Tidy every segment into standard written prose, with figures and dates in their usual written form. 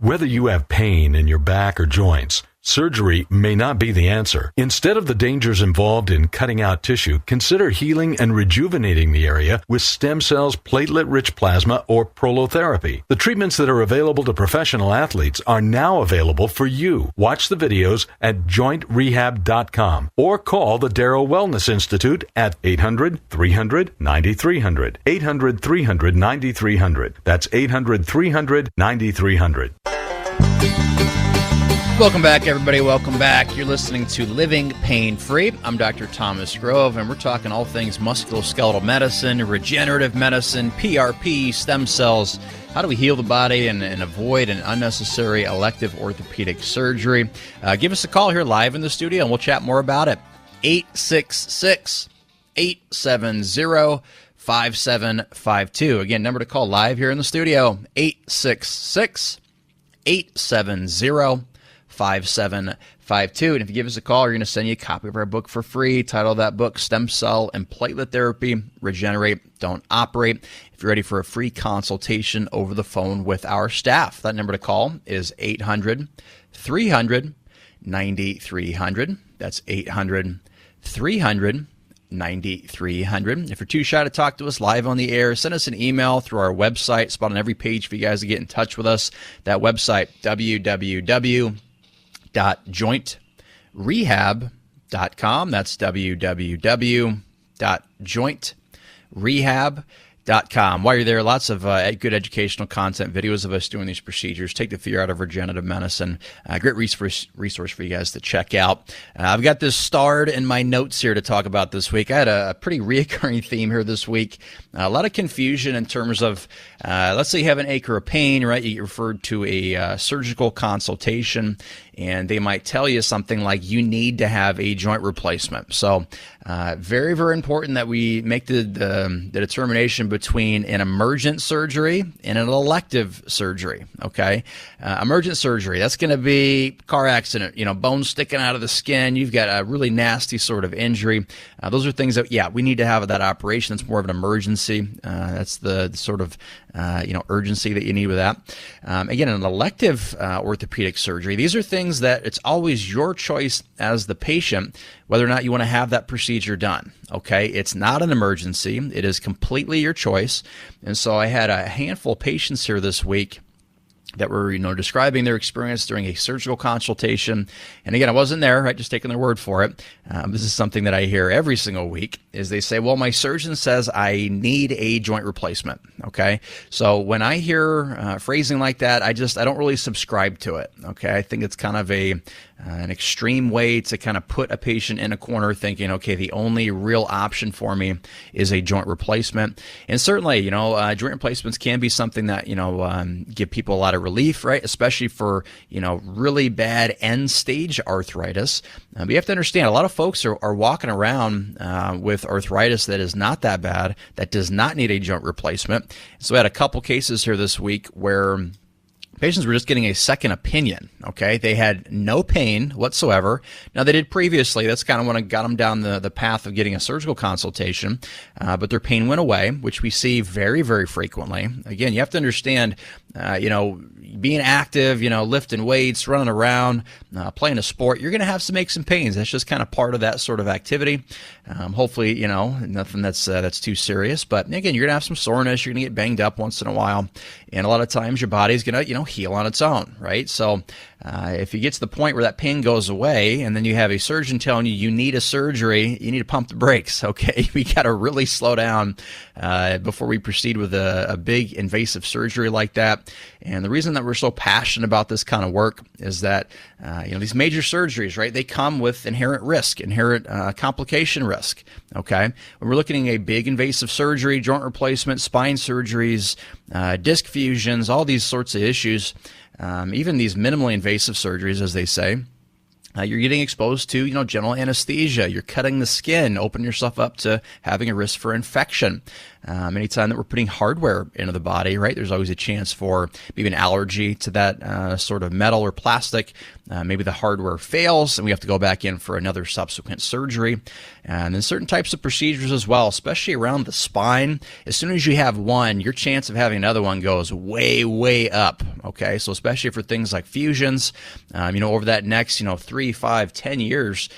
Whether you have pain in your back or joints, surgery may not be the answer. Instead of the dangers involved in cutting out tissue, consider healing and rejuvenating the area with stem cells, platelet-rich plasma, or prolotherapy. The treatments that are available to professional athletes are now available for you. Watch the videos at jointrehab.com or call the Darrow Wellness Institute at 800-300-9300. 800-300-9300. That's 800-300-9300. Welcome back, everybody. Welcome back. You're listening to Living Pain Free. I'm Dr. Thomas Grove, and we're talking all things musculoskeletal medicine, regenerative medicine, PRP, stem cells. How do we heal the body and avoid an unnecessary elective orthopedic surgery? Give us a call here live in the studio, and we'll chat more about it. 866-870-5752. Again, number to call live here in the studio, 866-870-5752. And if you give us a call, we're going to send you a copy of our book for free. Title of that book, Stem Cell and Platelet Therapy, Regenerate, Don't Operate. If you're ready for a free consultation over the phone with our staff, that number to call is 800-300-9300. That's 800-300-9300. If you're too shy to talk to us live on the air, send us an email through our website. Spot on every page for you guys to get in touch with us. That website, www.jointrehab.com. That's www.jointrehab.com. While you're there, lots of good educational content, videos of us doing these procedures. Take the fear out of regenerative medicine. Great resource for you guys to check out. I've got this starred in my notes here to talk about this week. I had a pretty reoccurring theme here this week. A lot of confusion in terms of, let's say you have an ache or a pain, right? You referred to a surgical consultation, and they might tell you something like you need to have a joint replacement. So very, very important that we make the determination between an emergent surgery and an elective surgery, okay? Emergent surgery, that's going to be car accident, bones sticking out of the skin. You've got a really nasty sort of injury. Those are things that, we need to have that operation. It's more of an emergency. That's the sort of, urgency that you need with that. Again, an elective orthopedic surgery, these are things that it's always your choice as the patient whether or not you want to have that procedure done, okay? It's not an emergency. It is completely your choice. And so I had a handful of patients here this week that were, describing their experience during a surgical consultation. And again, I wasn't there, right? Just taking their word for it. This is something that I hear every single week is they say, well, my surgeon says I need a joint replacement. Okay. So when I hear phrasing like that, I don't really subscribe to it. Okay. I think it's kind of an extreme way to kind of put a patient in a corner thinking, okay, the only real option for me is a joint replacement. And certainly, joint replacements can be something that, give people a lot of relief, right? Especially for, really bad end stage arthritis. But you have to understand, a lot of folks are walking around with arthritis that is not that bad, that does not need a joint replacement. So I had a couple cases here this week where patients were just getting a second opinion, okay? They had no pain whatsoever. Now, they did previously. That's kind of when I got them down the path of getting a surgical consultation, but their pain went away, which we see very, very frequently. Again, you have to understand, being active, lifting weights, running around, playing a sport, you're going to have some aches and pains. That's just kind of part of that sort of activity. Hopefully, nothing that's too serious. But again, you're going to have some soreness. You're going to get banged up once in a while. And a lot of times your body's going to, heal on its own, right? So if you get to the point where that pain goes away and then you have a surgeon telling you need a surgery, you need to pump the brakes, okay? We got to really slow down before we proceed with a big invasive surgery like that. And the reason that we're so passionate about this kind of work is that, these major surgeries, right, they come with inherent risk, inherent complication risk, okay? When we're looking at a big invasive surgery, joint replacement, spine surgeries, disc fusions, all these sorts of issues, even these minimally invasive surgeries, as they say, You're getting exposed to, general anesthesia. You're cutting the skin, opening yourself up to having a risk for infection. Anytime that we're putting hardware into the body, right, there's always a chance for maybe an allergy to that sort of metal or plastic. Maybe the hardware fails and we have to go back in for another subsequent surgery. And then certain types of procedures as well, especially around the spine. As soon as you have one, your chance of having another one goes way, way up. Okay, so especially for things like fusions, over that next, 3, 5, 10 years,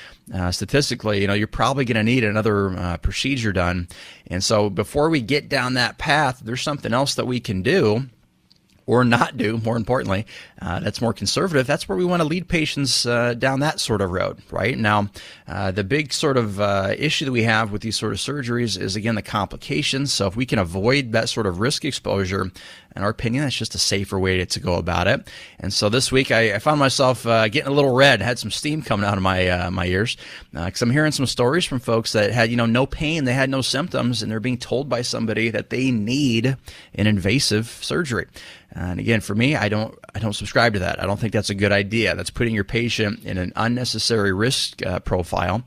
statistically, you're probably going to need another procedure done. And so before we get down that path, there's something else that we can do or not do, more importantly, that's more conservative. That's where we want to lead patients down that sort of road, right? Now, the big sort of issue that we have with these sort of surgeries is, again, the complications. So if we can avoid that sort of risk exposure, in our opinion, that's just a safer way to go about it. And so this week, I found myself getting a little red, had some steam coming out of my ears, because I'm hearing some stories from folks that had, no pain, they had no symptoms, and they're being told by somebody that they need an invasive surgery. And again, for me, I don't subscribe to that. I don't think that's a good idea. That's putting your patient in an unnecessary risk profile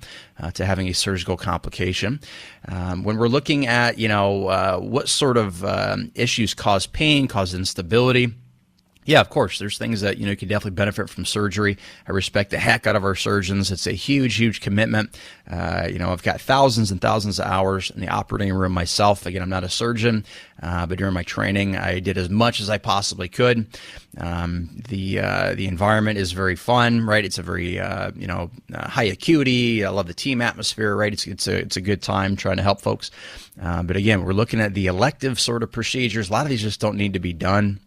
to having a surgical complication. When we're looking at, what sort of issues cause pain, cause instability, yeah, of course, there's things that, you can definitely benefit from surgery. I respect the heck out of our surgeons. It's a huge, huge commitment. I've got thousands and thousands of hours in the operating room myself. Again, I'm not a surgeon, but during my training, I did as much as I possibly could. The environment is very fun, right? It's a very, high acuity. I love the team atmosphere, right? It's a good time trying to help folks. But again, we're looking at the elective sort of procedures. A lot of these just don't need to be done.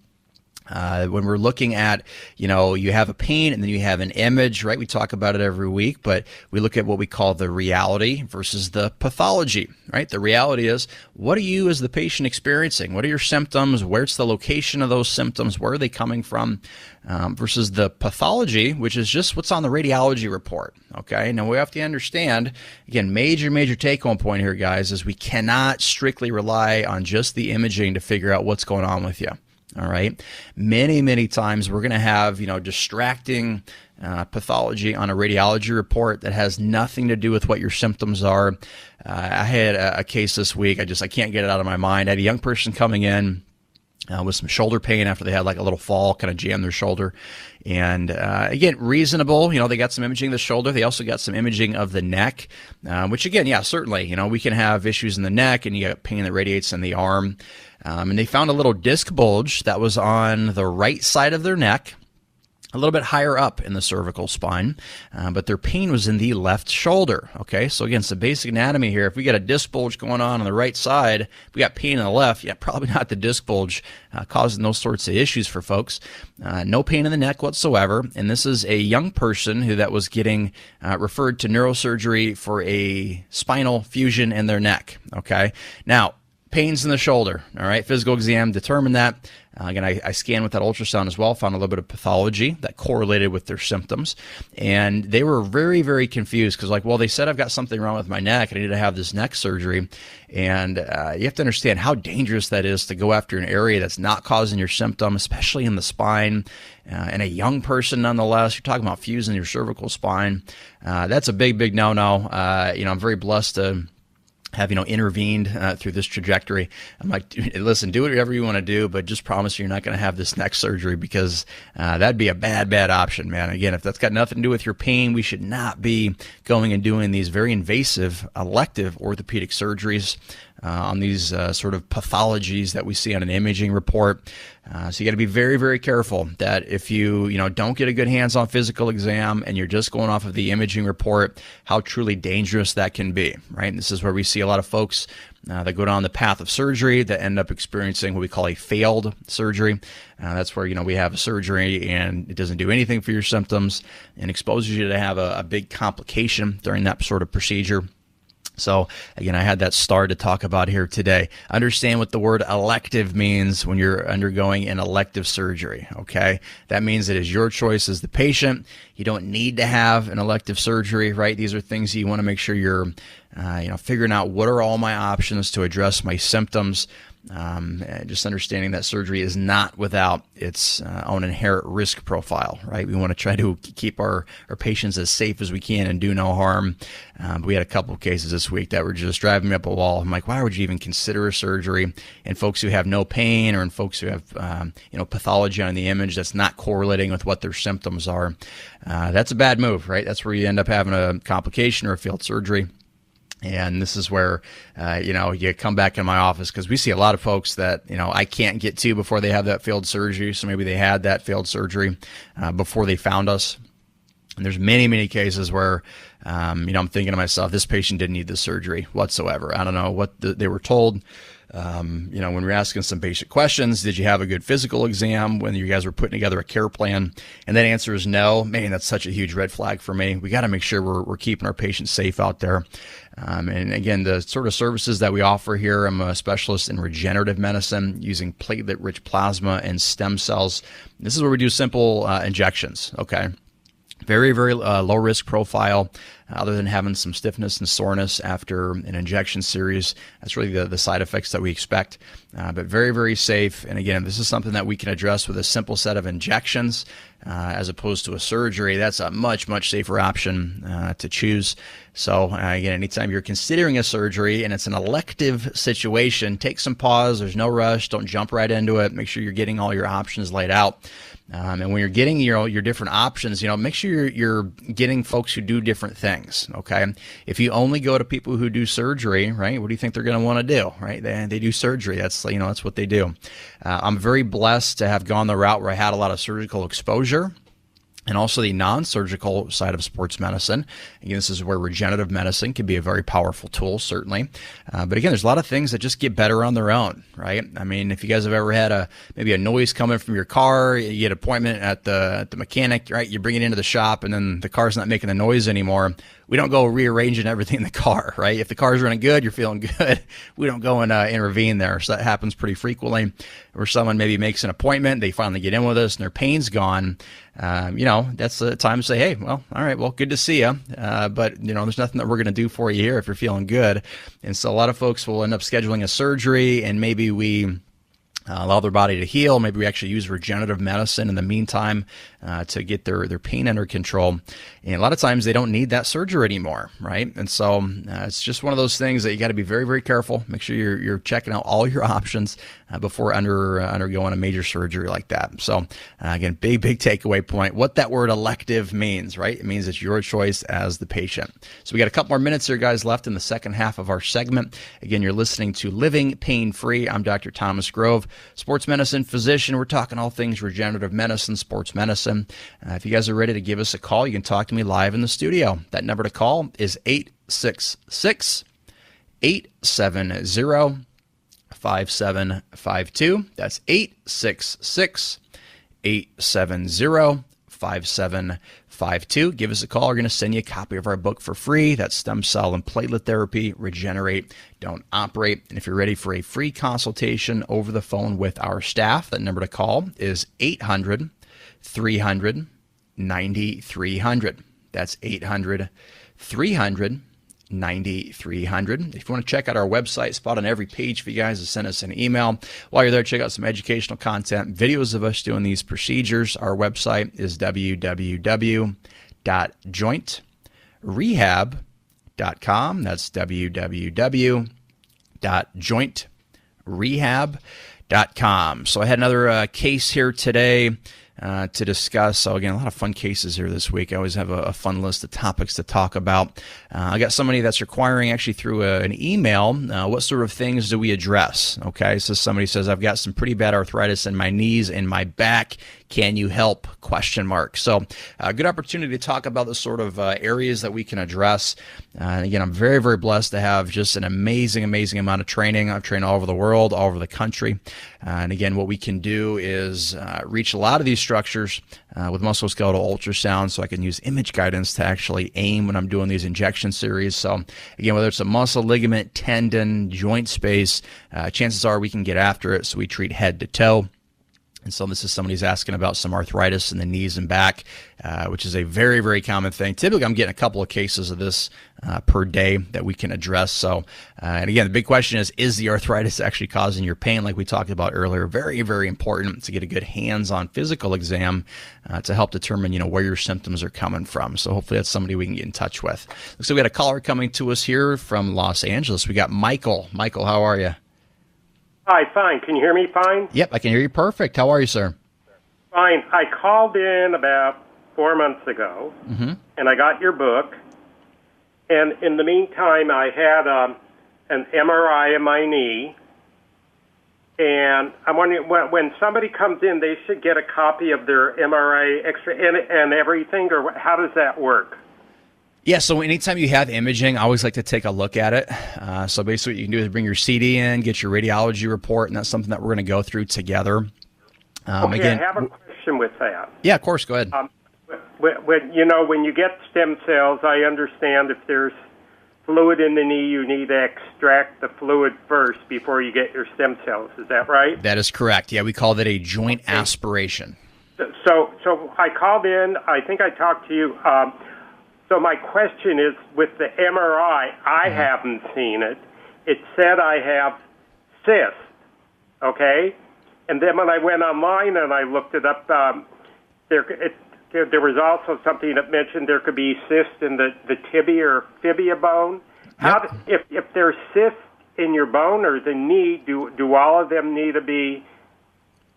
When we're looking at, you have a pain and then you have an image, right? We talk about it every week, but we look at what we call the reality versus the pathology, right? The reality is, what are you as the patient experiencing? What are your symptoms? Where's the location of those symptoms? Where are they coming from? Versus the pathology, which is just what's on the radiology report, okay? Now, we have to understand, again, major take-home point here, guys, is we cannot strictly rely on just the imaging to figure out what's going on with you. All right. Many times we're going to have, distracting pathology on a radiology report that has nothing to do with what your symptoms are. I had a case this week. I can't get it out of my mind. I had a young person coming in with some shoulder pain after they had like a little fall, kind of jammed their shoulder. And again, reasonable, they got some imaging of the shoulder. They also got some imaging of the neck, which again, yeah, certainly, we can have issues in the neck and you got pain that radiates in the arm. And they found a little disc bulge that was on the right side of their neck, a little bit higher up in the cervical spine, but their pain was in the left shoulder. Okay, so again, some basic anatomy here. If we got a disc bulge going on the right side, if we got pain in the left, yeah, probably not the disc bulge causing those sorts of issues for folks. No pain in the neck whatsoever, and this is a young person that was getting referred to neurosurgery for a spinal fusion in their neck. Okay, now, pains in the shoulder, all right? Physical exam determined that. Again, I scanned with that ultrasound as well, found a little bit of pathology that correlated with their symptoms. And they were very, very confused because, they said I've got something wrong with my neck and I need to have this neck surgery. And you have to understand how dangerous that is to go after an area that's not causing your symptom, especially in the spine. And a young person, nonetheless, you're talking about fusing your cervical spine. That's a big no-no. I'm very blessed to have intervened through this trajectory. I'm like, listen, do whatever you want to do, but just promise you're not going to have this neck surgery because that'd be a bad option, man. Again, if that's got nothing to do with your pain, we should not be going and doing these very invasive elective orthopedic surgeries on these sort of pathologies that we see on an imaging report. So you got to be very, very careful that if you don't get a good hands-on physical exam and you're just going off of the imaging report, how truly dangerous that can be, right? And this is where we see a lot of folks that go down the path of surgery that end up experiencing what we call a failed surgery. That's where, we have a surgery and it doesn't do anything for your symptoms and exposes you to have a big complication during that sort of procedure. So again, I had that star to talk about here today. Understand what the word elective means when you're undergoing an elective surgery, okay? That means it is your choice as the patient. You don't need to have an elective surgery, right? These are things you want to make sure you're figuring out what are all my options to address my symptoms. Just understanding that surgery is not without its own inherent risk profile, right? We want to try to keep our patients as safe as we can and do no harm. But we had a couple of cases this week that were just driving me up a wall. I'm like, why would you even consider a surgery? And folks who have no pain, or in folks who have pathology on the image that's not correlating with what their symptoms are, that's a bad move, right? That's where you end up having a complication or a failed surgery. And this is where, you come back in my office, because we see a lot of folks that, I can't get to before they have that failed surgery. So maybe they had that failed surgery before they found us. And there's many, many cases where, I'm thinking to myself, this patient didn't need this surgery whatsoever. I don't know what they were told. When we're asking some basic questions, did you have a good physical exam when you guys were putting together a care plan? And that answer is no. Man, that's such a huge red flag for me. We got to make sure we're keeping our patients safe out there. And again, the sort of services that we offer here, I'm a specialist in regenerative medicine using platelet-rich plasma and stem cells. This is where we do simple injections, okay? Very, very low risk profile, other than having some stiffness and soreness after an injection series. That's really the side effects that we expect, but very, very safe. And again, this is something that we can address with a simple set of injections as opposed to a surgery. That's a much, much safer option to choose. So again, anytime you're considering a surgery and it's an elective situation, take some pause. There's no rush. Don't jump right into it. Make sure you're getting all your options laid out. And when you're getting your different options, make sure you're getting folks who do different things. Okay, if you only go to people who do surgery, right? What do you think they're going to want to do? Right? They do surgery. That's that's what they do. I'm very blessed to have gone the route where I had a lot of surgical exposure, and also the non-surgical side of sports medicine. Again, this is where regenerative medicine can be a very powerful tool, certainly. But again, there's a lot of things that just get better on their own, right? I mean, if you guys have ever had maybe a noise coming from your car, you get an appointment at the mechanic, right? You bring it into the shop, and then the car's not making the noise anymore. We don't go rearranging everything in the car, right? If the car's running good, you're feeling good. We don't go and intervene there. So that happens pretty frequently, where someone maybe makes an appointment, they finally get in with us, and their pain's gone. That's the time to say, hey, well, all right, well, good to see you. But there's nothing that we're going to do for you here if you're feeling good. And so a lot of folks will end up scheduling a surgery, and maybe we allow their body to heal. Maybe we actually use regenerative medicine in the meantime to get their pain under control. And a lot of times they don't need that surgery anymore, right? And so it's just one of those things that you got to be very, very careful. Make sure you're checking out all your options before undergoing a major surgery like that. So again, big takeaway point, what that word elective means, right? It means it's your choice as the patient. So we got a couple more minutes here, guys, left in the second half of our segment. Again, you're listening to Living Pain-Free. I'm Dr. Thomas Grove, sports medicine physician. We're talking all things regenerative medicine, sports medicine. If you guys are ready to give us a call, you can talk to me live in the studio. That number to call is 866-870-5752. That's 866-870-5752. Give us a call. We're going to send you a copy of our book for free. That's Stem Cell and Platelet Therapy, Regenerate, Don't Operate. And if you're ready for a free consultation over the phone with our staff, that number to call is 800-300-9300. That's 800-300-9300. If you want to check out our website, spot on every page for you guys to send us an email. While you're there, check out some educational content, videos of us doing these procedures. Our website is www.jointrehab.com. That's www.jointrehab.com. So I had another case here today to discuss. So again, a lot of fun cases here this week. I always have a fun list of topics to talk about. I got somebody that's requiring actually through an email, what sort of things do we address? Okay, so somebody says, I've got some pretty bad arthritis in my knees and my back. Can you help? ? So a good opportunity to talk about the sort of areas that we can address. And again, I'm very, very blessed to have just an amazing amount of training. I've trained all over the world, all over the country. And again, what we can do is reach a lot of these structures with musculoskeletal ultrasound, so I can use image guidance to actually aim when I'm doing these injection series. So again, whether it's a muscle, ligament, tendon, joint space, chances are we can get after it, so we treat head to toe. And so this is somebody who's asking about some arthritis in the knees and back, which is a very, very common thing. Typically, I'm getting a couple of cases of this per day that we can address. So, and again, the big question is the arthritis actually causing your pain, like we talked about earlier? Very, very important to get a good hands-on physical exam to help determine, where your symptoms are coming from. So hopefully that's somebody we can get in touch with. Looks like we got a caller coming to us here from Los Angeles. We got Michael. Michael, how are you? Hi, fine. Can you hear me fine? Yep, I can hear you perfect. How are you, sir? Fine. I called in about 4 months ago, and I got your book. And in the meantime, I had an MRI of my knee. And I'm wondering, when somebody comes in, they should get a copy of their MRI X-ray and everything, or how does that work? Yeah, so anytime you have imaging, I always like to take a look at it. So basically what you can do is bring your CD in, get your radiology report, and that's something that we're going to go through together. Okay, I have a question with that. Yeah, of course, go ahead. When you get stem cells, I understand if there's fluid in the knee, you need to extract the fluid first before you get your stem cells. Is that right? That is correct. Yeah, we call that a joint aspiration. So I called in. I think I talked to you. So my question is, with the MRI, I haven't seen it. It said I have cysts, okay? And then when I went online and I looked it up, there was also something that mentioned there could be cysts in the tibia or fibia bone. Yep. If there's cysts in your bone or the knee, do all of them need to be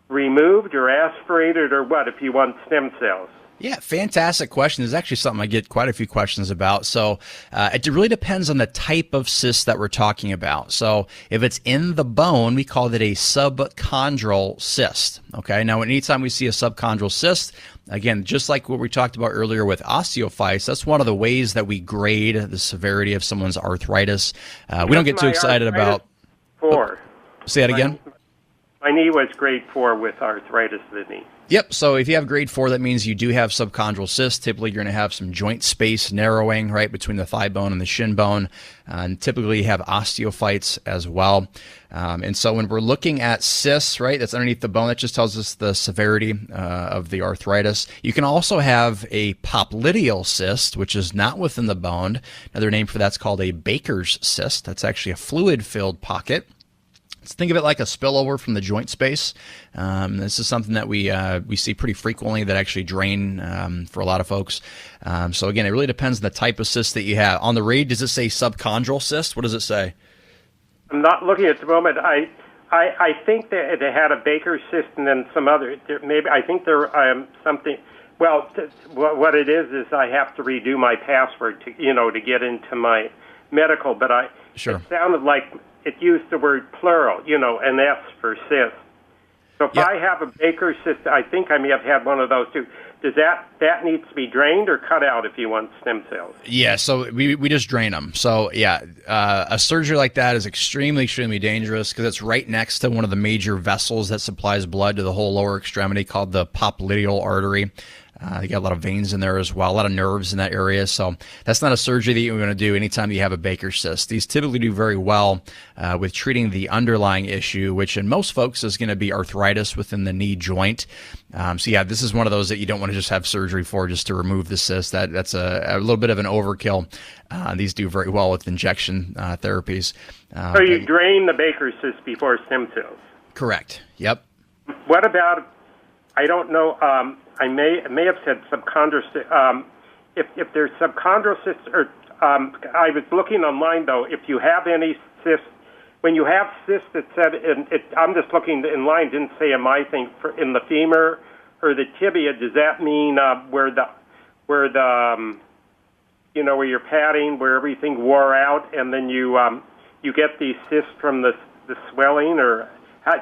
removed or aspirated or what if you want stem cells? Yeah, fantastic question. There's actually something I get quite a few questions about. So it really depends on the type of cyst that we're talking about. So if it's in the bone, we call it a subchondral cyst. Okay, now anytime we see a subchondral cyst, again, just like what we talked about earlier with osteophytes, that's one of the ways that we grade the severity of someone's arthritis. We don't get too excited about... 4. Say that again? My knee was grade 4 with arthritis of the knee. Yep. So if you have grade 4, that means you do have subchondral cysts. Typically, you're going to have some joint space narrowing right between the thigh bone and the shin bone. And typically, you have osteophytes as well. And so when we're looking at cysts, right, that's underneath the bone, that just tells us the severity of the arthritis. You can also have a popliteal cyst, which is not within the bone. Another name for that's called a Baker's cyst. That's actually a fluid-filled pocket. Let's think of it like a spillover from the joint space. This is something that we see pretty frequently that actually drain for a lot of folks. So again, it really depends on the type of cyst that you have. On the read, does it say subchondral cyst? What does it say? I'm not looking at the moment. I think that they had a Baker's cyst and then some other. Maybe I think there something. Well, what it is I have to redo my password to get into my medical. But Sure. It sounded like it used the word plural, an S for cyst. So if I have a Baker's cyst, I think I may have had one of those too. Does that needs to be drained or cut out if you want stem cells? Yeah, so we just drain them. So yeah, a surgery like that is extremely, extremely dangerous because it's right next to one of the major vessels that supplies blood to the whole lower extremity called the popliteal artery. You got a lot of veins in there as well, a lot of nerves in that area. So that's not a surgery that you're going to do anytime you have a Baker's cyst. These typically do very well with treating the underlying issue, which in most folks is going to be arthritis within the knee joint. So yeah, this is one of those that you don't want to just have surgery for just to remove the cyst. That's a little bit of an overkill. These do very well with injection therapies. So you drain the Baker's cyst before stem cells? Correct. Yep. What about, I don't know, I may have said subchondral cyst. If there's subchondral cysts, or I was looking online though. If you have any cysts, when you have cysts that said, I'm just looking in line. Didn't say in my thing in the femur or the tibia. Does that mean where you're padding, where everything wore out, and then you get these cysts from the swelling, or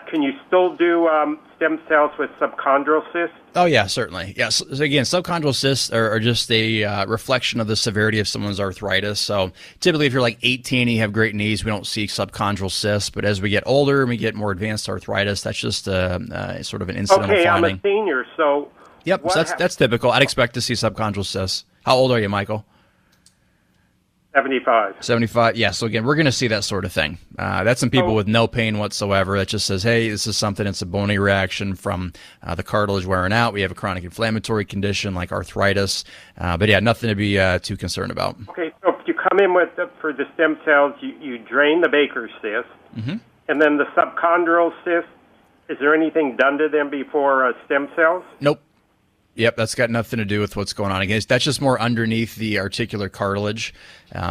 can you still do stem cells with subchondral cysts? Oh, yeah, certainly. Yeah, so again, subchondral cysts are just a reflection of the severity of someone's arthritis. So typically, if you're like 18 and you have great knees, we don't see subchondral cysts. But as we get older and we get more advanced arthritis, that's just sort of an incidental finding. I'm a senior, so... Yep, so that's typical. I'd expect to see subchondral cysts. How old are you, Michael? 75. 75. Yeah. So again, we're going to see that sort of thing. That's in people with no pain whatsoever. That just says, hey, this is something. It's a bony reaction from the cartilage wearing out. We have a chronic inflammatory condition like arthritis. But yeah, nothing to be too concerned about. Okay. So if you come in for the stem cells, you drain the Baker's cyst, and then the subchondral cyst. Is there anything done to them before stem cells? Nope. Yep, that's got nothing to do with what's going on. Again, that's just more underneath the articular cartilage.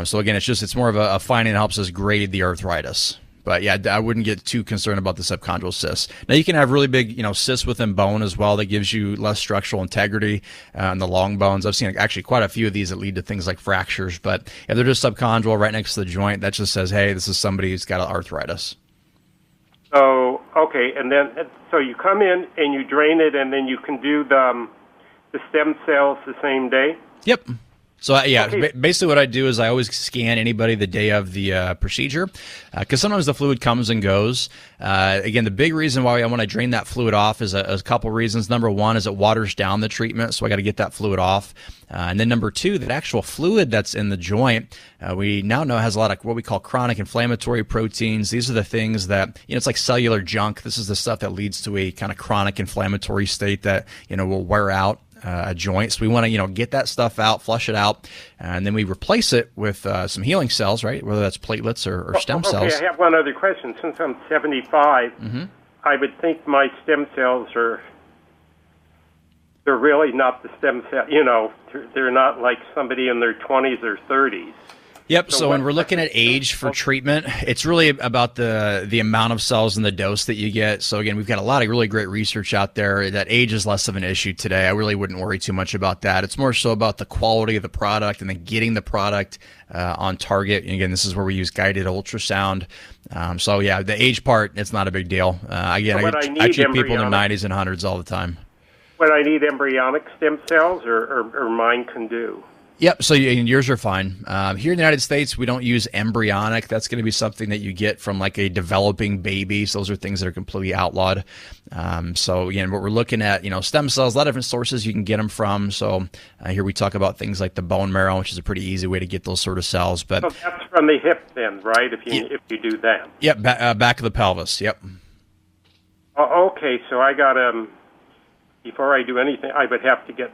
So again, it's more of a finding that helps us grade the arthritis. But yeah, I wouldn't get too concerned about the subchondral cysts. Now you can have really big, cysts within bone as well that gives you less structural integrity in the long bones. I've seen actually quite a few of these that lead to things like fractures. But if they're just subchondral right next to the joint, that just says, hey, this is somebody who's got arthritis. So okay, and then so you come in and you drain it, and then you can do the stem cells the same day? Yep. So, Okay. Basically what I do is I always scan anybody the day of the procedure because sometimes the fluid comes and goes. Again, the big reason why I want to drain that fluid off is a couple reasons. Number one is it waters down the treatment, so I got to get that fluid off. And then number two, that actual fluid that's in the joint, we now know has a lot of what we call chronic inflammatory proteins. These are the things that, it's like cellular junk. This is the stuff that leads to a kind of chronic inflammatory state that, will wear out a joint. So we want to, get that stuff out, flush it out, and then we replace it with some healing cells, right? Whether that's platelets or stem cells. Okay, I have one other question. Since I'm 75, I would think my stem cells they're really not the stem cell, they're not like somebody in their 20s or 30s. Yep. So when we're looking at age for treatment, it's really about the amount of cells and the dose that you get. So again, we've got a lot of really great research out there that age is less of an issue today. I really wouldn't worry too much about that. It's more so about the quality of the product and then getting the product on target. And again, this is where we use guided ultrasound. So yeah, the age part, it's not a big deal. Again, I treat people in their 90s and 100s all the time. What I need embryonic stem cells or mine can do? Yep. So yours are fine. Here in the United States, we don't use embryonic. That's going to be something that you get from like a developing baby. So those are things that are completely outlawed. So again, what we're looking at, stem cells, a lot of different sources you can get them from. So here we talk about things like the bone marrow, which is a pretty easy way to get those sort of cells. But so that's from the hip then, right? If you do that. Yep. Back of the pelvis. Yep. Okay. So I got before I do anything, I'd have to get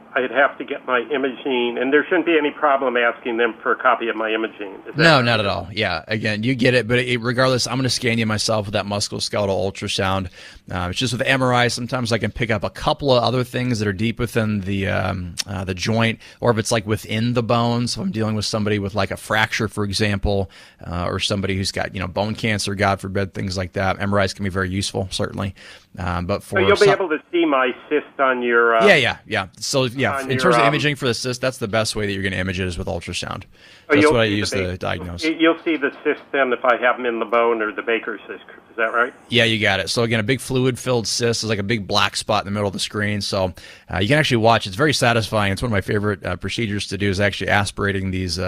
my imaging, and there shouldn't be any problem asking them for a copy of my imaging. No, not at all. Yeah, again, you get it, but regardless, I'm going to scan you myself with that musculoskeletal ultrasound. It's just with MRI, sometimes I can pick up a couple of other things that are deep within the joint, or if it's like within the bones. So if I'm dealing with somebody with like a fracture, for example, or somebody who's got bone cancer, God forbid, things like that. MRIs can be very useful, certainly. But so you'll be able to see my cyst on your yeah. So yeah, in terms of imaging for the cyst, that's the best way that you're going to image it is with ultrasound. That's what I use to diagnose. You'll see the cyst then if I have them in the bone or the Baker's cyst. Is that right? Yeah, you got it. So again, a big fluid-filled cyst is like a big black spot in the middle of the screen. So you can actually watch. It's very satisfying. It's one of my favorite procedures to do is actually aspirating these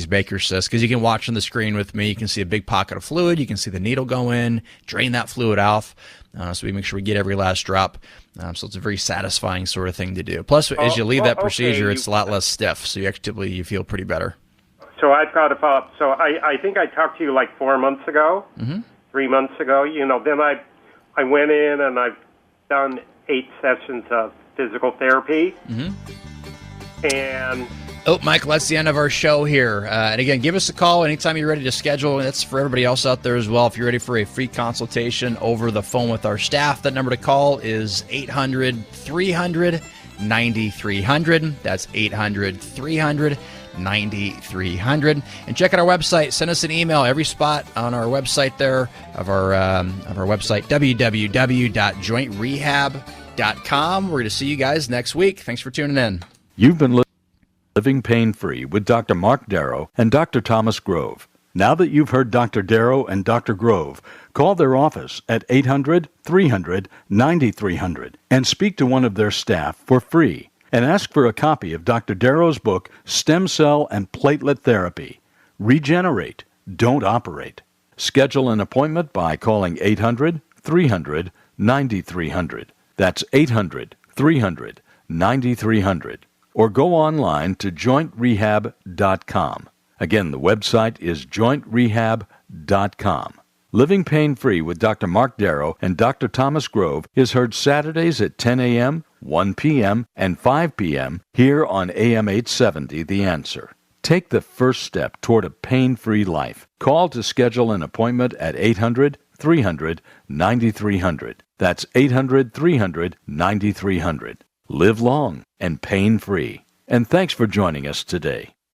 Baker's cysts because you can watch on the screen with me. You can see a big pocket of fluid. You can see the needle go in, drain that fluid off. So we make sure we get every last drop. So it's a very satisfying sort of thing to do. Plus, as you leave that procedure, it's a lot less stiff. So you feel pretty better. So I've got to follow up. So I think I talked to you like 4 months ago, 3 months ago. Then I went in and I've done 8 sessions of physical therapy. And oh, Michael, that's the end of our show here. And again, give us a call anytime you're ready to schedule. And that's for everybody else out there as well. If you're ready for a free consultation over the phone with our staff, that number to call is 800-300-9300. That's 800-300-9300. And check out our website. Send us an email. Every spot on our website there of our website, www.jointrehab.com. We're going to see you guys next week. Thanks for tuning in. You've been Living Pain-Free with Dr. Marc Darrow and Dr. Thomas Grove. Now that you've heard Dr. Darrow and Dr. Grove, call their office at 800-300-9300 and speak to one of their staff for free. And ask for a copy of Dr. Darrow's book, Stem Cell and Platelet Therapy. Regenerate, don't operate. Schedule an appointment by calling 800-300-9300. That's 800-300-9300. Or go online to jointrehab.com. Again, the website is jointrehab.com. Living Pain-Free with Dr. Marc Darrow and Dr. Thomas Grove is heard Saturdays at 10 a.m., 1 p.m., and 5 p.m. here on AM 870 The Answer. Take the first step toward a pain-free life. Call to schedule an appointment at 800-300-9300. That's 800-300-9300. Live long and pain-free. And thanks for joining us today.